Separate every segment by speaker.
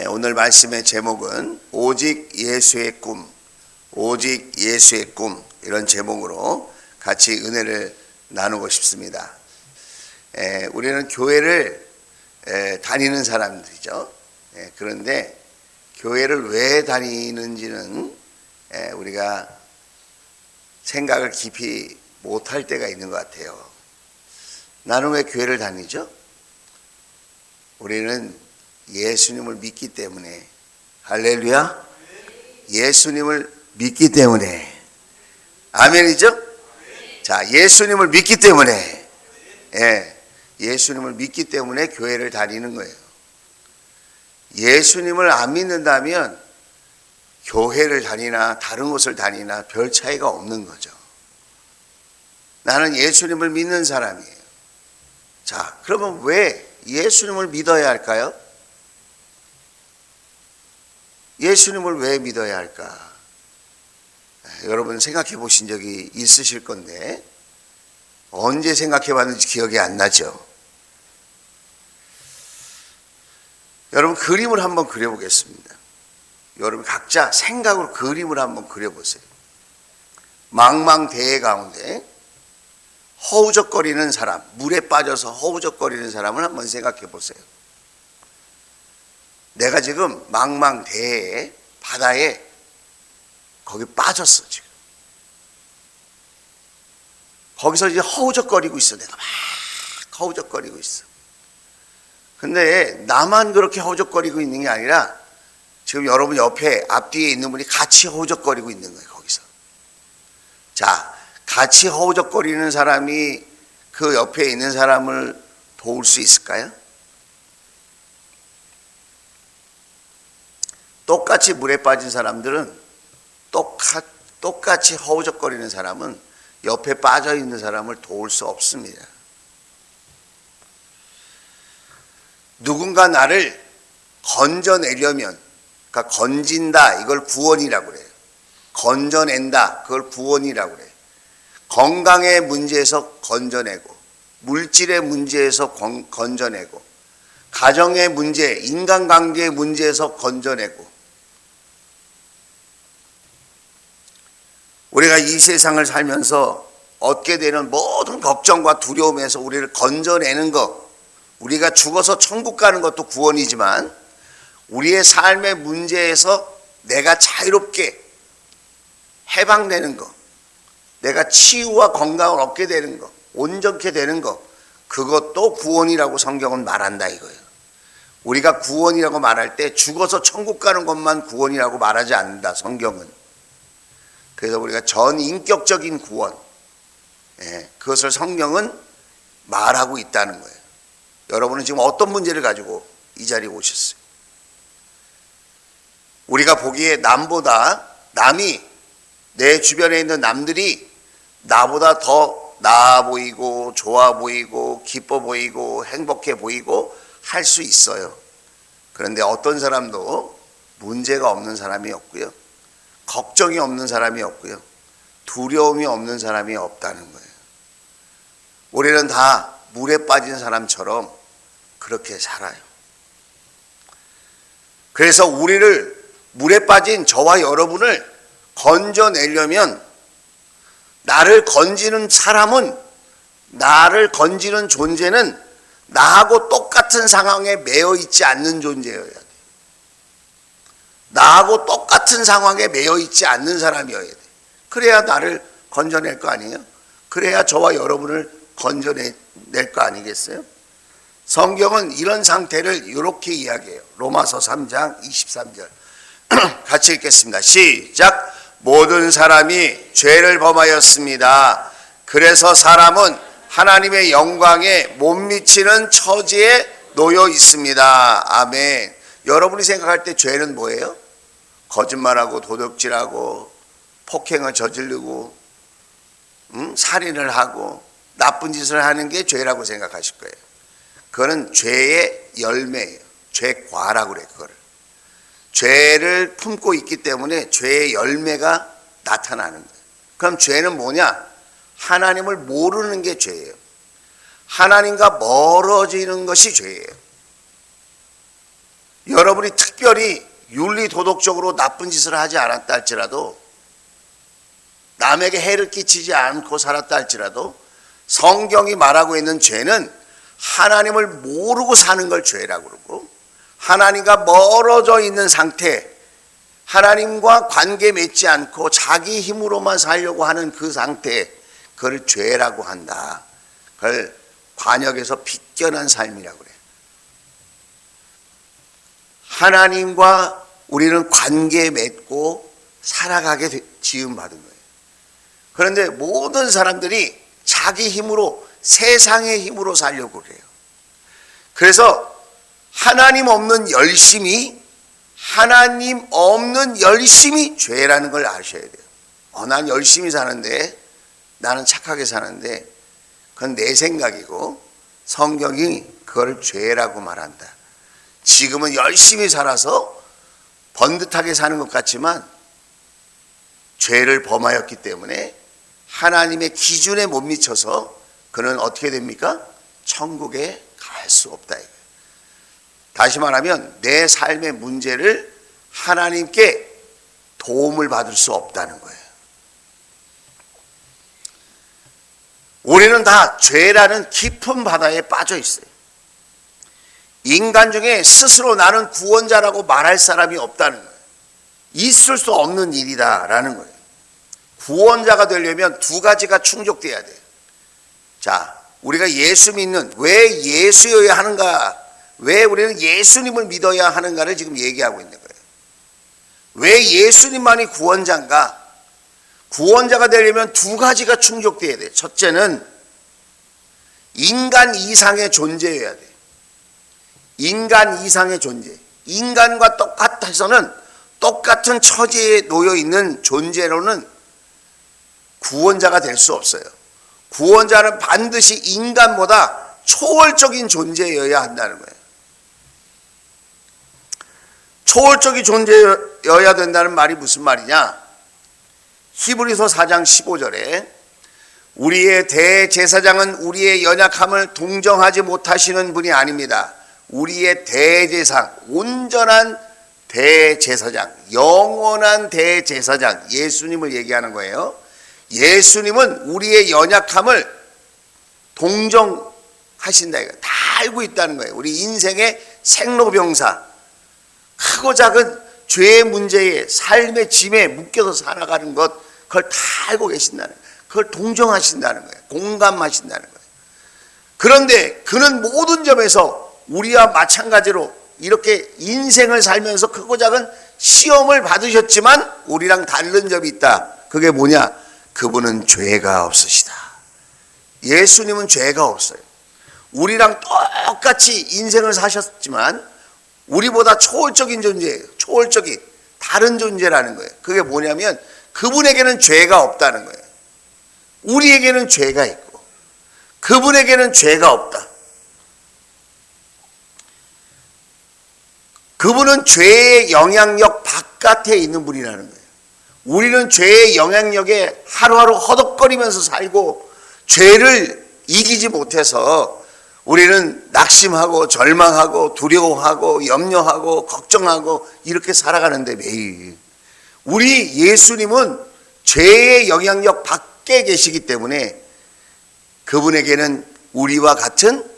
Speaker 1: 오늘 말씀의 제목은 오직 예수의 꿈, 오직 예수의 꿈, 이런 제목으로 같이 은혜를 나누고 싶습니다. 우리는 교회를 다니는 사람들이죠. 그런데 교회를 왜 다니는지는 우리가 생각을 깊이 못할 때가 있는 것 같아요. 나는 왜 교회를 다니죠? 우리는 예수님을 믿기 때문에. 할렐루야. 예수님을 믿기 때문에. 아멘이죠? 자, 예수님을 믿기 때문에, 예수님을 믿기 때문에 교회를 다니는 거예요. 예수님을 안 믿는다면 교회를 다니나 다른 곳을 다니나 별 차이가 없는 거죠. 나는 예수님을 믿는 사람이에요. 자, 그러면 왜 예수님을 믿어야 할까요? 예수님을 왜 믿어야 할까? 여러분 생각해 보신 적이 있으실 건데 언제 생각해 봤는지 기억이 안 나죠? 여러분 그림을 한번 그려보겠습니다. 여러분 각자 생각으로 그림을 한번 그려보세요. 망망대해 가운데 허우적거리는 사람, 물에 빠져서 허우적거리는 사람을 한번 생각해 보세요. 내가 지금 망망대해 바다에 거기 빠졌어 지금. 거기서 이제 허우적거리고 있어. 내가 막 허우적거리고 있어. 근데 나만 그렇게 허우적거리고 있는 게 아니라 지금 여러분 옆에 앞뒤에 있는 분이 같이 허우적거리고 있는 거예요. 거기서. 자, 같이 허우적거리는 사람이 그 옆에 있는 사람을 도울 수 있을까요? 똑같이 물에 빠진 사람들은 똑같이 허우적거리는 사람은 옆에 빠져 있는 사람을 도울 수 없습니다. 누군가 나를 건져내려면, 그러니까 건진다, 이걸 구원이라고 그래요. 건져낸다, 그걸 구원이라고 그래요. 건강의 문제에서 건져내고, 물질의 문제에서 건져내고, 가정의 문제, 인간관계의 문제에서 건져내고, 우리가 이 세상을 살면서 얻게 되는 모든 걱정과 두려움에서 우리를 건져내는 것, 우리가 죽어서 천국 가는 것도 구원이지만 우리의 삶의 문제에서 내가 자유롭게 해방되는 것, 내가 치유와 건강을 얻게 되는 것, 온전케 되는 것, 그것도 구원이라고 성경은 말한다 이거예요. 우리가 구원이라고 말할 때 죽어서 천국 가는 것만 구원이라고 말하지 않는다 성경은. 그래서 우리가 전인격적인 구원, 그것을 성경은 말하고 있다는 거예요. 여러분은 지금 어떤 문제를 가지고 이 자리에 오셨어요? 우리가 보기에 남이 내 주변에 있는 남들이 나보다 더 나아 보이고 좋아 보이고 기뻐 보이고 행복해 보이고 할 수 있어요. 그런데 어떤 사람도 문제가 없는 사람이 없고요. 걱정이 없는 사람이 없고요. 두려움이 없는 사람이 없다는 거예요. 우리는 다 물에 빠진 사람처럼 그렇게 살아요. 그래서 우리를 물에 빠진 저와 여러분을 건져내려면 나를 건지는 사람은, 나를 건지는 존재는 나하고 똑같은 상황에 매여 있지 않는 존재여야 돼. 나하고 똑같은 상황에 매여 있지 않는 사람이어야 돼. 그래야 나를 건져낼 거 아니에요? 그래야 저와 여러분을 건져낼 거 아니겠어요? 성경은 이런 상태를 이렇게 이야기해요. 로마서 3장 23절 같이 읽겠습니다. 시작. 모든 사람이 죄를 범하였습니다. 그래서 사람은 하나님의 영광에 못 미치는 처지에 놓여 있습니다. 아멘. 여러분이 생각할 때 죄는 뭐예요? 거짓말하고 도둑질하고 폭행을 저지르고 살인을 하고 나쁜 짓을 하는 게 죄라고 생각하실 거예요. 그거는 죄의 열매예요. 죄과라고 그래요. 그거를. 죄를 품고 있기 때문에 죄의 열매가 나타나는 거예요. 그럼 죄는 뭐냐? 하나님을 모르는 게 죄예요. 하나님과 멀어지는 것이 죄예요. 여러분이 특별히 윤리 도덕적으로 나쁜 짓을 하지 않았다 할지라도, 남에게 해를 끼치지 않고 살았다 할지라도, 성경이 말하고 있는 죄는 하나님을 모르고 사는 걸 죄라고 그러고, 하나님과 멀어져 있는 상태, 하나님과 관계 맺지 않고 자기 힘으로만 살려고 하는 그 상태, 그걸 죄라고 한다. 그걸 관역에서 빗겨난 삶이라고 그래요. 하나님과 우리는 관계 맺고 살아가게 지음받은 거예요. 그런데 모든 사람들이 자기 힘으로, 세상의 힘으로 살려고 그래요. 그래서 하나님 없는 열심이 죄라는 걸 아셔야 돼요. 난 열심히 사는데, 나는 착하게 사는데, 그건 내 생각이고 성경이 그걸 죄라고 말한다. 지금은 열심히 살아서 번듯하게 사는 것 같지만 죄를 범하였기 때문에 하나님의 기준에 못 미쳐서 그는 어떻게 됩니까? 천국에 갈 수 없다 이거예요. 다시 말하면 내 삶의 문제를 하나님께 도움을 받을 수 없다는 거예요. 우리는 다 죄라는 깊은 바다에 빠져 있어요. 인간 중에 스스로 나는 구원자라고 말할 사람이 없다는 거예요. 있을 수 없는 일이다라는 거예요. 구원자가 되려면 두 가지가 충족돼야 돼요. 자, 우리가 예수 믿는, 왜 예수여야 하는가, 왜 우리는 예수님을 믿어야 하는가를 지금 얘기하고 있는 거예요. 왜 예수님만이 구원자인가? 구원자가 되려면 두 가지가 충족돼야 돼요. 첫째는 인간 이상의 존재여야 돼요. 인간 이상의 존재. 인간과 똑같아서는, 똑같은 처지에 놓여 있는 존재로는 구원자가 될 수 없어요. 구원자는 반드시 인간보다 초월적인 존재여야 한다는 거예요. 초월적인 존재여야 된다는 말이 무슨 말이냐? 히브리서 4장 15절에 우리의 대제사장은 우리의 연약함을 동정하지 못하시는 분이 아닙니다. 우리의 대제사장, 온전한 대제사장, 영원한 대제사장, 예수님을 얘기하는 거예요. 예수님은 우리의 연약함을 동정하신다. 다 알고 있다는 거예요. 우리 인생의 생로병사, 크고 작은 죄의 문제에, 삶의 짐에 묶여서 살아가는 것, 그걸 다 알고 계신다는 거예요. 그걸 동정하신다는 거예요. 공감하신다는 거예요. 그런데 그는 모든 점에서 우리와 마찬가지로 이렇게 인생을 살면서 크고 작은 시험을 받으셨지만 우리랑 다른 점이 있다. 그게 뭐냐? 그분은 죄가 없으시다. 예수님은 죄가 없어요. 우리랑 똑같이 인생을 사셨지만 우리보다 초월적인 존재예요. 초월적인 다른 존재라는 거예요. 그게 뭐냐면 그분에게는 죄가 없다는 거예요. 우리에게는 죄가 있고 그분에게는 죄가 없다. 그분은 죄의 영향력 바깥에 있는 분이라는 거예요. 우리는 죄의 영향력에 하루하루 허덕거리면서 살고 죄를 이기지 못해서 우리는 낙심하고 절망하고 두려워하고 염려하고 걱정하고 이렇게 살아가는데 매일 우리 예수님은 죄의 영향력 밖에 계시기 때문에 그분에게는 우리와 같은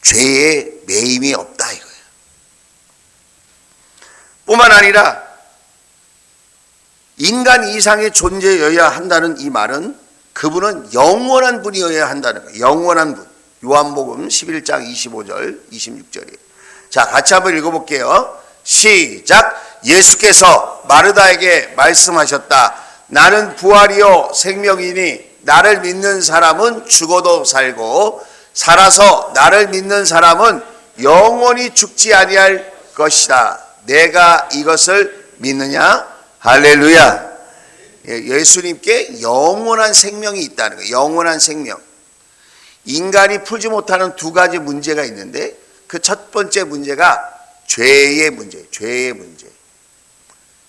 Speaker 1: 죄의 매임이 없다 이거예요. 뿐만 아니라 인간 이상의 존재여야 한다는 이 말은 그분은 영원한 분이어야 한다는 거예요. 영원한 분. 요한복음 11장 25절 26절이에요. 자, 같이 한번 읽어볼게요. 시작. 예수께서 마르다에게 말씀하셨다. 나는 부활이요 생명이니 나를 믿는 사람은 죽어도 살고 살아서 나를 믿는 사람은 영원히 죽지 아니할 것이다. 내가 이것을 믿느냐? 할렐루야. 예수님께 영원한 생명이 있다는 거예요. 영원한 생명. 인간이 풀지 못하는 두 가지 문제가 있는데 그 첫 번째 문제가 죄의 문제. 죄의 문제.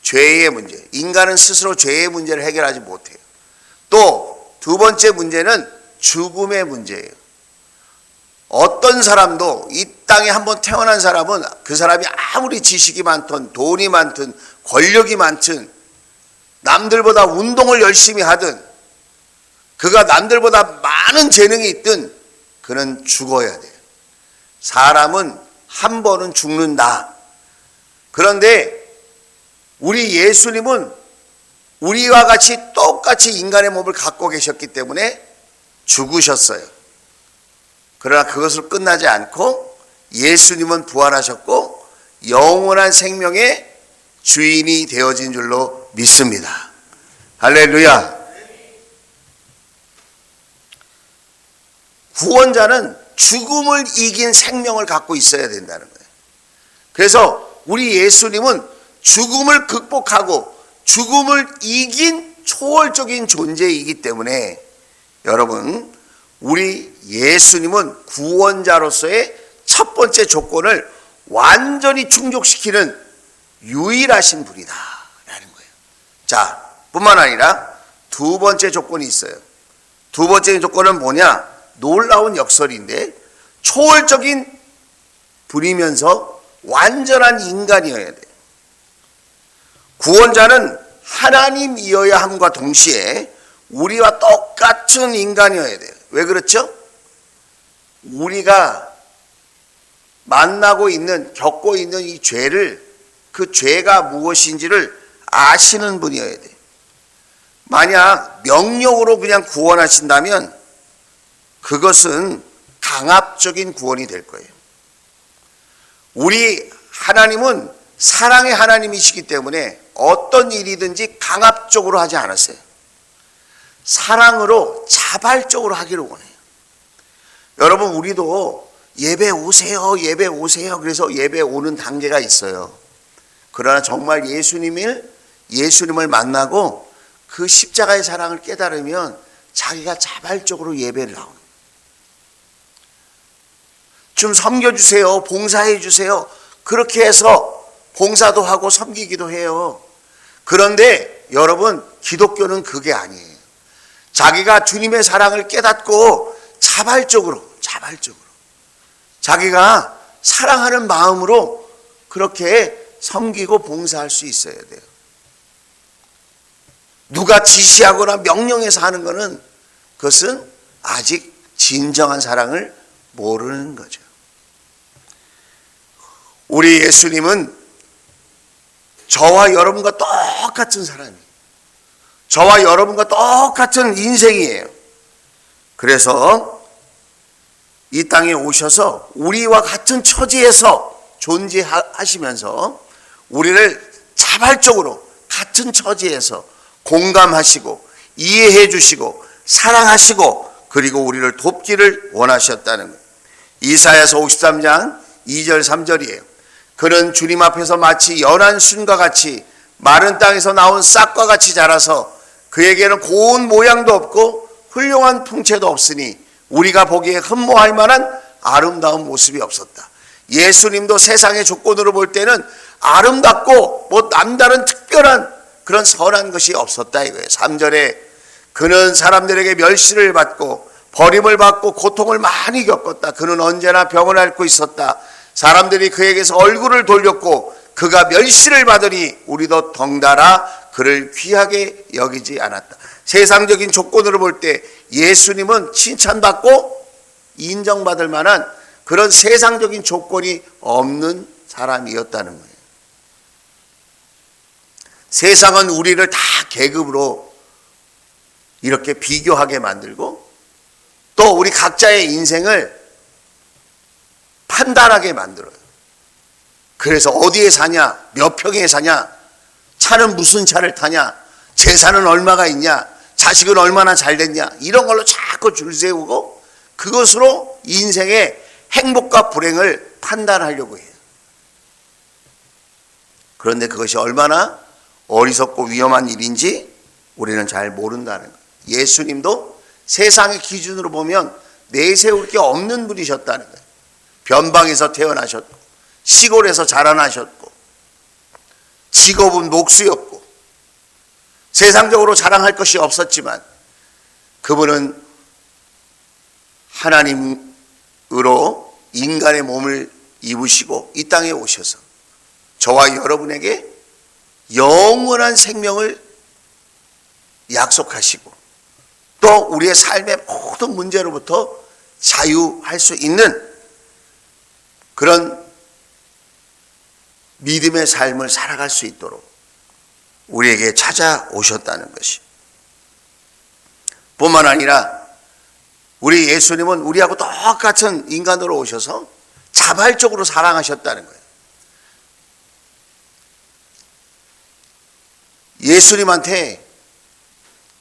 Speaker 1: 죄의 문제. 인간은 스스로 죄의 문제를 해결하지 못해요. 또 두 번째 문제는 죽음의 문제예요. 어떤 사람도 이 땅에 한번 태어난 사람은 그 사람이 아무리 지식이 많든 돈이 많든 권력이 많든 남들보다 운동을 열심히 하든 그가 남들보다 많은 재능이 있든 그는 죽어야 돼요. 사람은 한 번은 죽는다. 그런데 우리 예수님은 우리와 같이 똑같이 인간의 몸을 갖고 계셨기 때문에 죽으셨어요. 그러나 그것으로 끝나지 않고 예수님은 부활하셨고 영원한 생명의 주인이 되어진 줄로 믿습니다. 할렐루야. 구원자는 죽음을 이긴 생명을 갖고 있어야 된다는 거예요. 그래서 우리 예수님은 죽음을 극복하고 죽음을 이긴 초월적인 존재이기 때문에 여러분, 우리 예수님은 구원자로서의 첫 번째 조건을 완전히 충족시키는 유일하신 분이다 라는 거예요. 자, 뿐만 아니라 두 번째 조건이 있어요. 두 번째 조건은 뭐냐? 놀라운 역설인데 초월적인 분이면서 완전한 인간이어야 돼요. 구원자는 하나님이어야 함과 동시에 우리와 똑같은 인간이어야 돼요. 왜 그렇죠? 우리가 만나고 있는, 겪고 있는 이 죄를, 그 죄가 무엇인지를 아시는 분이어야 돼요. 만약 명령으로 그냥 구원하신다면 그것은 강압적인 구원이 될 거예요. 우리 하나님은 사랑의 하나님이시기 때문에 어떤 일이든지 강압적으로 하지 않았어요. 사랑으로 자발적으로 하기를 원해요. 여러분, 우리도 예배 오세요, 예배 오세요. 그래서 예배 오는 단계가 있어요. 그러나 정말 예수님을 만나고 그 십자가의 사랑을 깨달으면 자기가 자발적으로 예배를 나오는 거예요. 좀 섬겨주세요, 봉사해주세요. 그렇게 해서 봉사도 하고 섬기기도 해요. 그런데 여러분, 기독교는 그게 아니에요. 자기가 주님의 사랑을 깨닫고 자발적으로 자기가 사랑하는 마음으로 그렇게 섬기고 봉사할 수 있어야 돼요. 누가 지시하거나 명령해서 하는 것은 그것은 아직 진정한 사랑을 모르는 거죠. 우리 예수님은 저와 여러분과 똑같은 사람이에요. 저와 여러분과 똑같은 인생이에요. 그래서 이 땅에 오셔서 우리와 같은 처지에서 존재하시면서 우리를 자발적으로 같은 처지에서 공감하시고 이해해 주시고 사랑하시고 그리고 우리를 돕기를 원하셨다는 거예요. 이사야서 53장 2절 3절이에요. 그는 주님 앞에서 마치 연한 순과 같이 마른 땅에서 나온 싹과 같이 자라서 그에게는 고운 모양도 없고 훌륭한 풍채도 없으니 우리가 보기에 흠모할 만한 아름다운 모습이 없었다. 예수님도 세상의 조건으로 볼 때는 아름답고 뭐 남다른 특별한 그런 선한 것이 없었다 이거예요. 3절에 그는 사람들에게 멸시를 받고 버림을 받고 고통을 많이 겪었다. 그는 언제나 병을 앓고 있었다. 사람들이 그에게서 얼굴을 돌렸고 그가 멸시를 받으니 우리도 덩달아 그를 귀하게 여기지 않았다. 세상적인 조건으로 볼 때 예수님은 칭찬받고 인정받을 만한 그런 세상적인 조건이 없는 사람이었다는 거예요. 세상은 우리를 다 계급으로 이렇게 비교하게 만들고 또 우리 각자의 인생을 판단하게 만들어요. 그래서 어디에 사냐, 몇 평에 사냐, 차는 무슨 차를 타냐, 재산은 얼마가 있냐, 자식은 얼마나 잘 됐냐, 이런 걸로 자꾸 줄 세우고 그것으로 인생의 행복과 불행을 판단하려고 해요. 그런데 그것이 얼마나 어리석고 위험한 일인지 우리는 잘 모른다는 거예요. 예수님도 세상의 기준으로 보면 내세울 게 없는 분이셨다는 거예요. 변방에서 태어나셨고 시골에서 자라나셨고 직업은 목수였고 세상적으로 자랑할 것이 없었지만 그분은 하나님 인간의 몸을 입으시고 이 땅에 오셔서 저와 여러분에게 영원한 생명을 약속하시고 또 우리의 삶의 모든 문제로부터 자유할 수 있는 그런 믿음의 삶을 살아갈 수 있도록 우리에게 찾아오셨다는 것이 뿐만 아니라 우리 예수님은 우리하고 똑같은 인간으로 오셔서 자발적으로 사랑하셨다는 거예요. 예수님한테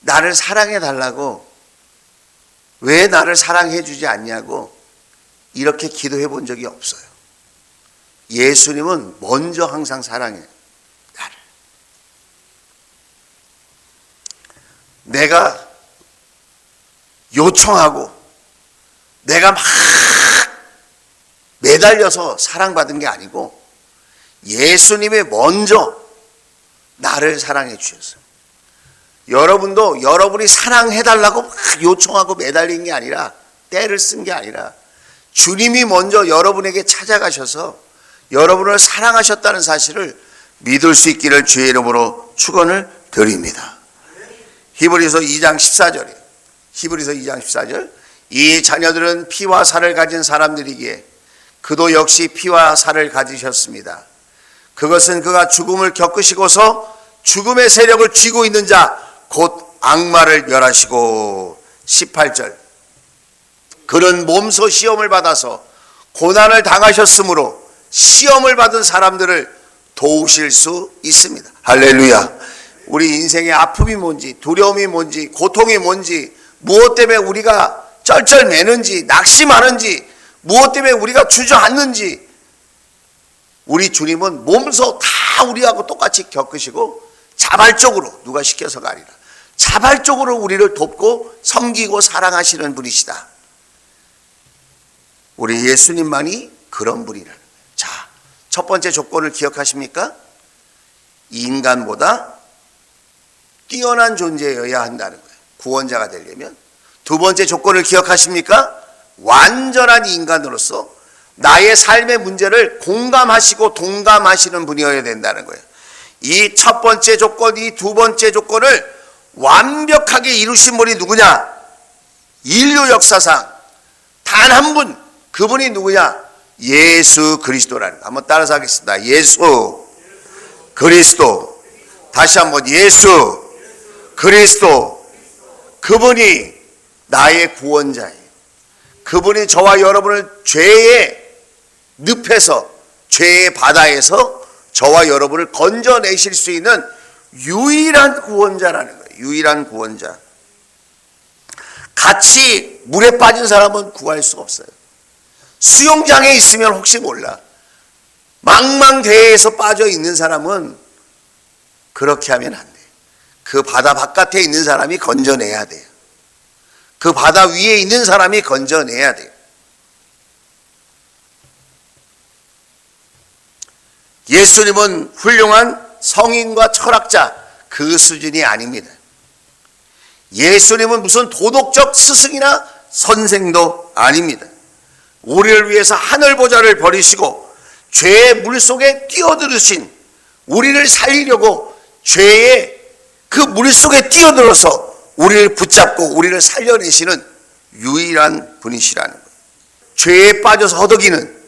Speaker 1: 나를 사랑해 달라고 왜 나를 사랑해 주지 않냐고 이렇게 기도해 본 적이 없어요. 예수님은 먼저 항상 사랑해요. 나를. 내가 요청하고 내가 막 매달려서 사랑받은 게 아니고 예수님이 먼저 나를 사랑해 주셨어요. 여러분도 여러분이 사랑해달라고 막 요청하고 매달린 게 아니라 때를 쓴 게 아니라 주님이 먼저 여러분에게 찾아가셔서 여러분을 사랑하셨다는 사실을 믿을 수 있기를 주의 이름으로 축원을 드립니다. 히브리서 2장 14절이에요. 히브리서 2장 14절. 이 자녀들은 피와 살을 가진 사람들이기에 그도 역시 피와 살을 가지셨습니다. 그것은 그가 죽음을 겪으시고서 죽음의 세력을 쥐고 있는 자 곧 악마를 멸하시고 18절. 그는 몸소 시험을 받아서 고난을 당하셨으므로 시험을 받은 사람들을 도우실 수 있습니다. 할렐루야. 우리 인생의 아픔이 뭔지 두려움이 뭔지 고통이 뭔지 무엇 때문에 우리가 쩔쩔매는지 낙심하는지 무엇 때문에 우리가 주저앉는지 우리 주님은 몸소 다 우리하고 똑같이 겪으시고 자발적으로 누가 시켜서가 아니라 자발적으로 우리를 돕고 섬기고 사랑하시는 분이시다. 우리 예수님만이 그런 분이라는 거예요. 자, 첫 번째 조건을 기억하십니까? 인간보다 뛰어난 존재여야 한다는 거예요. 구원자가 되려면. 두 번째 조건을 기억하십니까? 완전한 인간으로서 나의 삶의 문제를 공감하시고 동감하시는 분이어야 된다는 거예요. 이 첫 번째 조건, 이 두 번째 조건을 완벽하게 이루신 분이 누구냐? 인류 역사상 단 한 분, 그분이 누구냐? 예수 그리스도라는 거. 한번 따라서 하겠습니다. 예수 그리스도. 다시 한번 예수 그리스도. 그분이 나의 구원자예요. 그분이 저와 여러분을 죄의 늪에서 죄의 바다에서 저와 여러분을 건져내실 수 있는 유일한 구원자라는 거예요. 유일한 구원자. 같이 물에 빠진 사람은 구할 수가 없어요. 수영장에 있으면 혹시 몰라. 망망대해에서 빠져 있는 사람은 그렇게 하면 안 돼. 그 바다 바깥에 있는 사람이 건져내야 돼요. 그 바다 위에 있는 사람이 건져내야 돼요. 예수님은 훌륭한 성인과 철학자 그 수준이 아닙니다. 예수님은 무슨 도덕적 스승이나 선생도 아닙니다. 우리를 위해서 하늘 보좌를 버리시고 죄의 물속에 뛰어들으신 우리를 살리려고 죄의 그 물속에 뛰어들어서 우리를 붙잡고 우리를 살려내시는 유일한 분이시라는 거예요. 죄에 빠져서 허덕이는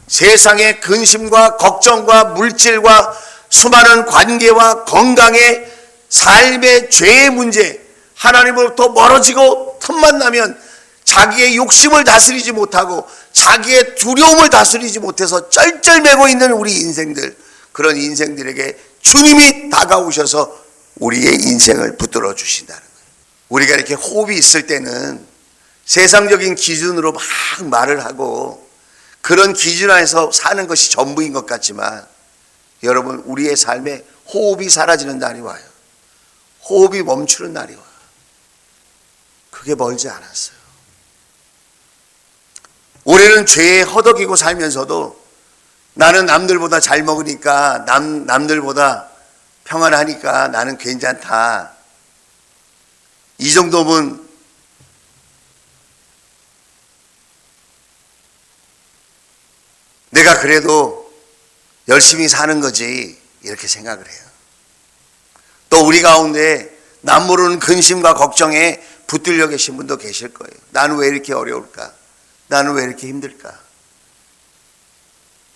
Speaker 1: 세상의 근심과 걱정과 물질과 수많은 관계와 건강의 삶의 죄의 문제, 하나님으로부터 멀어지고 틈만 나면 자기의 욕심을 다스리지 못하고 자기의 두려움을 다스리지 못해서 쩔쩔매고 있는 우리 인생들, 그런 인생들에게 주님이 다가오셔서 우리의 인생을 붙들어 주신다는 거예요. 우리가 이렇게 호흡이 있을 때는 세상적인 기준으로 막 말을 하고 그런 기준 안에서 사는 것이 전부인 것 같지만 여러분, 우리의 삶에 호흡이 사라지는 날이 와요. 호흡이 멈추는 날이 와요. 그게 멀지 않았어요. 우리는 죄에 허덕이고 살면서도 나는 남들보다 잘 먹으니까 남들보다 평안하니까 나는 괜찮다. 이 정도면 내가 그래도 열심히 사는 거지 이렇게 생각을 해요. 또 우리 가운데 남 모르는 근심과 걱정에 붙들려 계신 분도 계실 거예요. 나는 왜 이렇게 어려울까? 나는 왜 이렇게 힘들까?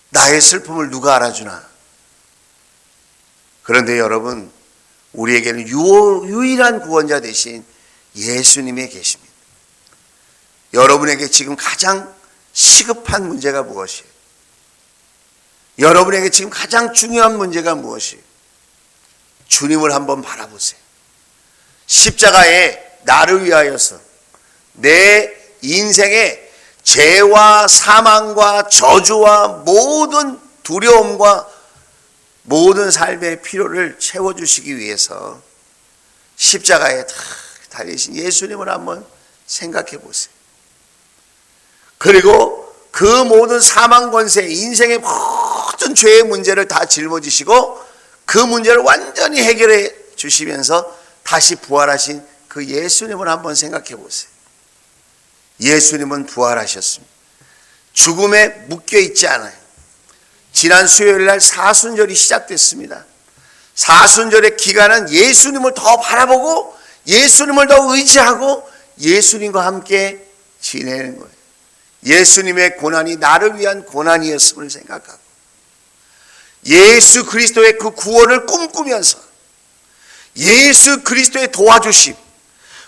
Speaker 1: 나의 슬픔을 누가 알아주나? 그런데 여러분, 우리에게는 유일한 구원자 되신 예수님이 계십니다. 여러분에게 지금 가장 시급한 문제가 무엇이에요? 여러분에게 지금 가장 중요한 문제가 무엇이에요? 주님을 한번 바라보세요. 십자가에 나를 위하여서 내 인생의 죄와 사망과 저주와 모든 두려움과 모든 삶의 필요를 채워주시기 위해서 십자가에 다 달리신 예수님을 한번 생각해 보세요. 그리고 그 모든 사망 권세, 인생의 모든 죄의 문제를 다 짊어지시고 그 문제를 완전히 해결해 주시면서 다시 부활하신 그 예수님을 한번 생각해 보세요. 예수님은 부활하셨습니다. 죽음에 묶여 있지 않아요. 지난 수요일 날 사순절이 시작됐습니다. 사순절의 기간은 예수님을 더 바라보고 예수님을 더 의지하고 예수님과 함께 지내는 거예요. 예수님의 고난이 나를 위한 고난이었음을 생각하고 예수 그리스도의 그 구원을 꿈꾸면서 예수 그리스도의 도와주심,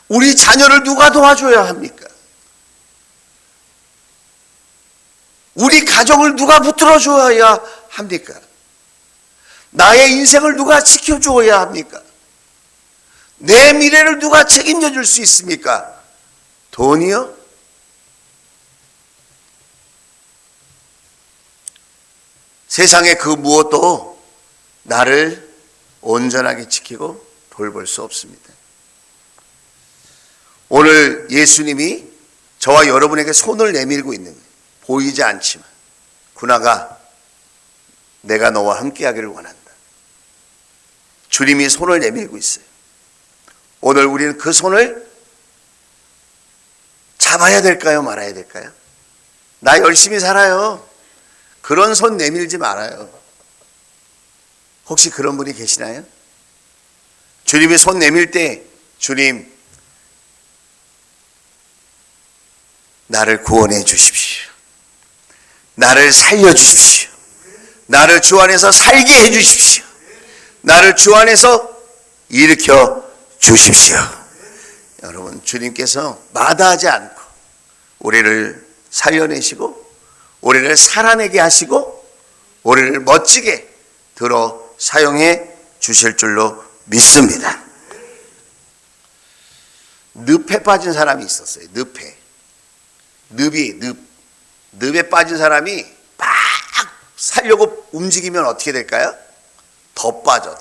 Speaker 1: 우리 자녀를 누가 도와줘야 합니까? 우리 가정을 누가 붙들어줘야 합니까? 나의 인생을 누가 지켜주어야 합니까? 내 미래를 누가 책임져 줄 수 있습니까? 돈이요? 세상의 그 무엇도 나를 온전하게 지키고 돌볼 수 없습니다. 오늘 예수님이 저와 여러분에게 손을 내밀고 있는 거예요. 보이지 않지만 구나가 내가 너와 함께하기를 원한다. 주님이 손을 내밀고 있어요. 오늘 우리는 그 손을 잡아야 될까요? 말아야 될까요? 나 열심히 살아요. 그런 손 내밀지 말아요. 혹시 그런 분이 계시나요? 주님이 손 내밀 때 주님 나를 구원해 주십시오. 나를 살려 주십시오. 나를 주 안에서 살게 해 주십시오. 나를 주 안에서 일으켜 주십시오. 여러분, 주님께서 마다하지 않고 우리를 살려내시고 우리를 살아내게 하시고 우리를 멋지게 들어 사용해 주실 줄로 믿습니다. 늪에 빠진 사람이 있었어요. 늪에 빠진 사람이 막 살려고 움직이면 어떻게 될까요? 더 빠져.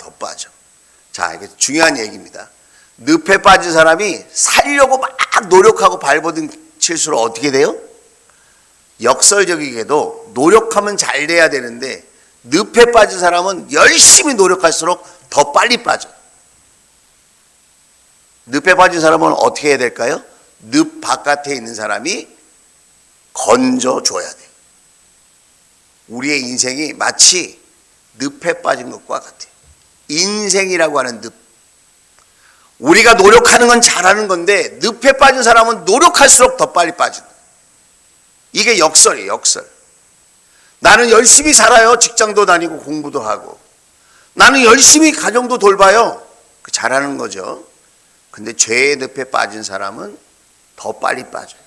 Speaker 1: 자, 이게 중요한 얘기입니다. 늪에 빠진 사람이 살려고 막 노력하고 발버둥칠수록 어떻게 돼요? 역설적이게도 노력하면 잘 돼야 되는데 늪에 빠진 사람은 열심히 노력할수록 더 빨리 빠져. 늪에 빠진 사람은 어떻게 해야 될까요? 늪 바깥에 있는 사람이 건져줘야 돼. 우리의 인생이 마치 늪에 빠진 것과 같아요. 인생이라고 하는 늪. 우리가 노력하는 건 잘하는 건데 늪에 빠진 사람은 노력할수록 더 빨리 빠진다. 이게 역설이에요. 역설. 나는 열심히 살아요. 직장도 다니고 공부도 하고. 나는 열심히 가정도 돌봐요. 잘하는 거죠. 근데 죄의 늪에 빠진 사람은 더 빨리 빠져요.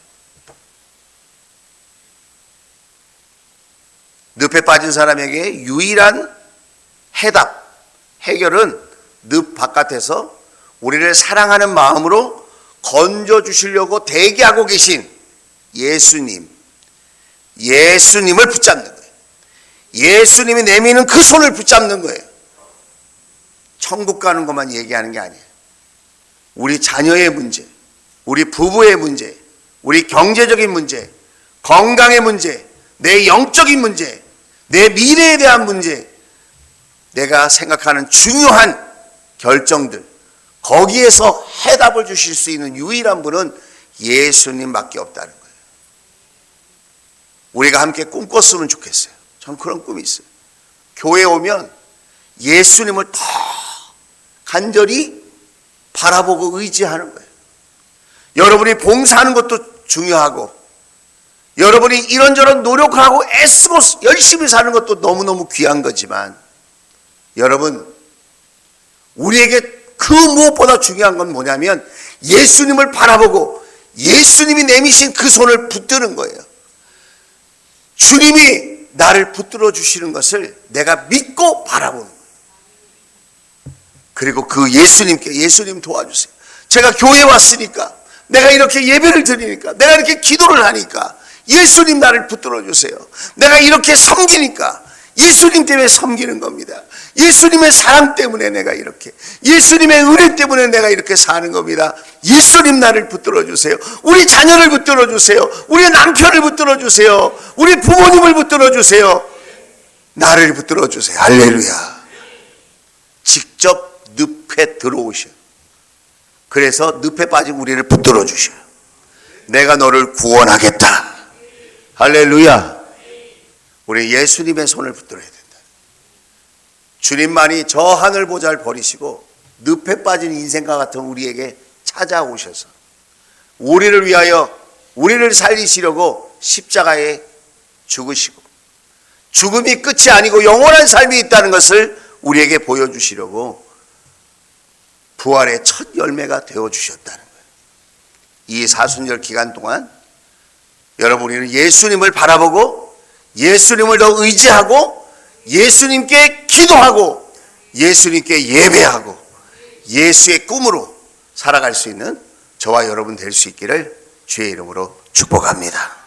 Speaker 1: 늪에 빠진 사람에게 유일한 해결은 늪 바깥에서 우리를 사랑하는 마음으로 건져주시려고 대기하고 계신 예수님을 붙잡는 거예요. 예수님이 내미는 그 손을 붙잡는 거예요. 천국 가는 것만 얘기하는 게 아니에요. 우리 자녀의 문제, 우리 부부의 문제, 우리 경제적인 문제, 건강의 문제, 내 영적인 문제, 내 미래에 대한 문제, 내가 생각하는 중요한 결정들, 거기에서 해답을 주실 수 있는 유일한 분은 예수님밖에 없다는 거예요. 우리가 함께 꿈꿨으면 좋겠어요. 전 그런 꿈이 있어요. 교회 오면 예수님을 더 간절히 바라보고 의지하는 거예요. 여러분이 봉사하는 것도 중요하고, 여러분이 이런저런 노력하고 애쓰고 열심히 사는 것도 너무너무 귀한 거지만, 여러분, 우리에게 그 무엇보다 중요한 건 뭐냐면 예수님을 바라보고 예수님이 내미신 그 손을 붙드는 거예요. 주님이 나를 붙들어 주시는 것을 내가 믿고 바라보는 거예요. 그리고 그 예수님께, 예수님 도와주세요. 제가 교회에 왔으니까, 내가 이렇게 예배를 드리니까, 내가 이렇게 기도를 하니까 예수님 나를 붙들어 주세요. 내가 이렇게 섬기니까 예수님 때문에 섬기는 겁니다. 예수님의 사랑 때문에 내가 이렇게, 예수님의 은혜 때문에 내가 이렇게 사는 겁니다. 예수님 나를 붙들어 주세요. 우리 자녀를 붙들어 주세요. 우리 남편을 붙들어 주세요. 우리 부모님을 붙들어 주세요. 나를 붙들어 주세요. 할렐루야. 직접 늪에 들어오셔요. 그래서 늪에 빠진 우리를 붙들어 주셔요. 내가 너를 구원하겠다. 할렐루야. 우리 예수님의 손을 붙들어야 된다. 주님만이 저 하늘 보좌를 버리시고 늪에 빠진 인생과 같은 우리에게 찾아오셔서 우리를 위하여 우리를 살리시려고 십자가에 죽으시고, 죽음이 끝이 아니고 영원한 삶이 있다는 것을 우리에게 보여주시려고 부활의 첫 열매가 되어주셨다는 거예요. 이 사순절 기간 동안 여러분, 우리는 예수님을 바라보고 예수님을 더 의지하고 예수님께 기도하고 예수님께 예배하고 예수의 꿈으로 살아갈 수 있는 저와 여러분 될 수 있기를 주의 이름으로 축복합니다.